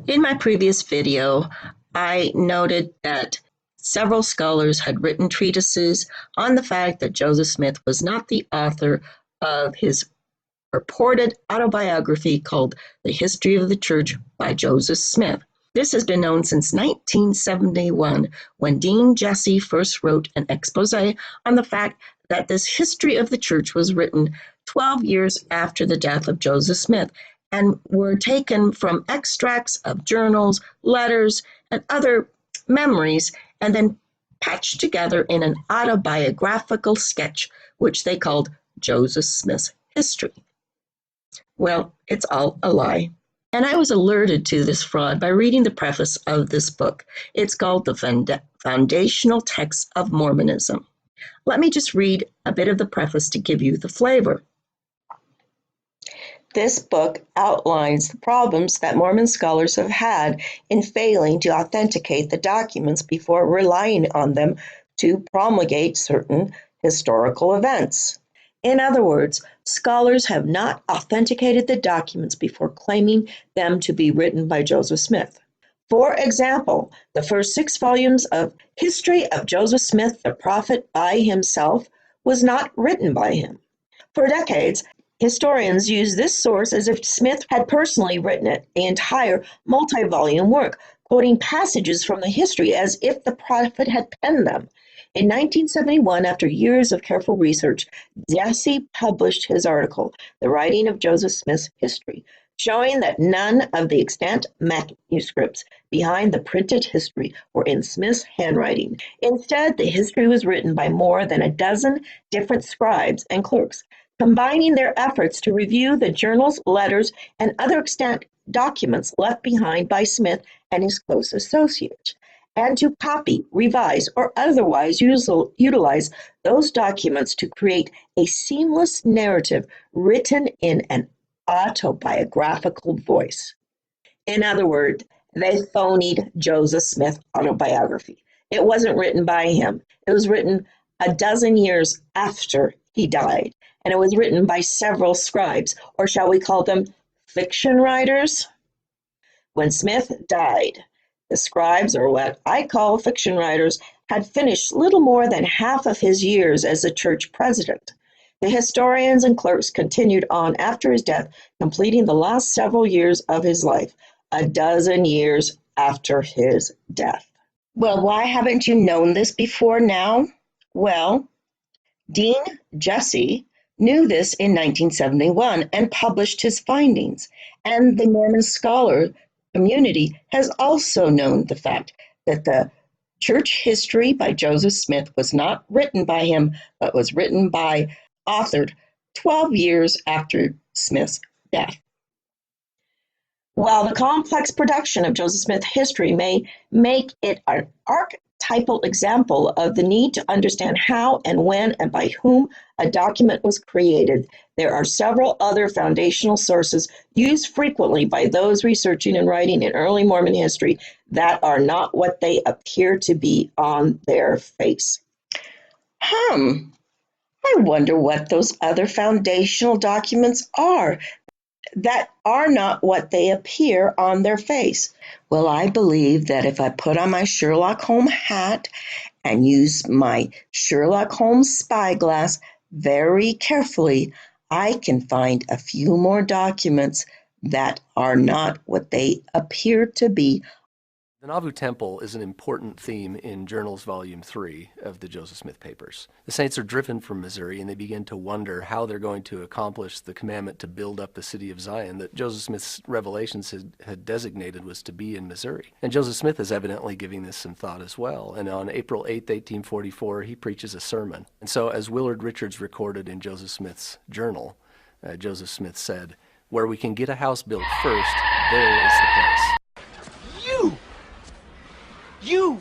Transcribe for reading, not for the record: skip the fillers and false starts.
In my previous video, I noted that several scholars had written treatises on the fact that Joseph Smith was not the author of his purported autobiography called The History of the Church by Joseph Smith. This has been known since 1971, when Dean Jessee first wrote an expose on the fact that this history of the church was written 12 years after the death of Joseph Smith and were taken from extracts of journals, letters, and other memories, and then patched together in an autobiographical sketch, which they called Joseph Smith's History. Well, it's all a lie. And I was alerted to this fraud by reading the preface of this book. It's called The Foundational Texts of Mormonism. Let me just read a bit of the preface to give you the flavor. This book outlines the problems that Mormon scholars have had in failing to authenticate the documents before relying on them to promulgate certain historical events. In other words, scholars have not authenticated the documents before claiming them to be written by Joseph Smith. For example, the first 6 volumes of History of Joseph Smith the Prophet by himself was not written by him. For decades, historians use this source as if Smith had personally written it, the entire multi-volume work, quoting passages from the history as if the prophet had penned them. In 1971, after years of careful research, Jessee published his article, The Writing of Joseph Smith's History, showing that none of the extant manuscripts behind the printed history were in Smith's handwriting. Instead, the history was written by more than a dozen different scribes and clerks, combining their efforts to review the journals, letters, and other extant documents left behind by Smith and his close associates, and to copy, revise, or otherwise utilize those documents to create a seamless narrative written in an autobiographical voice. In other words, they phonied Joseph Smith's autobiography. It wasn't written by him. It was written a dozen years after he died, and it was written by several scribes, or shall we call them fiction writers? When Smith died, the scribes, or what I call fiction writers, had finished little more than half of his years as a church president. The historians and clerks continued on after his death, completing the last several years of his life, a dozen years after his death. Well, why haven't you known this before now? Well, Dean Jessee knew this in 1971 and published his findings, and the Mormon scholar community has also known the fact that the church history by Joseph Smith was not written by him, but was authored 12 years after Smith's death. While the complex production of Joseph Smith's history may make it an archetypal example of the need to understand how and when and by whom a document was created, there are several other foundational sources used frequently by those researching and writing in early Mormon history that are not what they appear to be on their face. I wonder what those other foundational documents are that are not what they appear on their face. Well, I believe that if I put on my Sherlock Holmes hat and use my Sherlock Holmes spyglass very carefully, I can find a few more documents that are not what they appear to be. The Nauvoo Temple is an important theme in Journals Volume 3 of the Joseph Smith Papers. The saints are driven from Missouri, and they begin to wonder how they're going to accomplish the commandment to build up the city of Zion that Joseph Smith's revelations had designated was to be in Missouri. And Joseph Smith is evidently giving this some thought as well. And on April 8, 1844, he preaches a sermon. And so, as Willard Richards recorded in Joseph Smith's journal, Joseph Smith said, "Where we can get a house built first, there is the place." You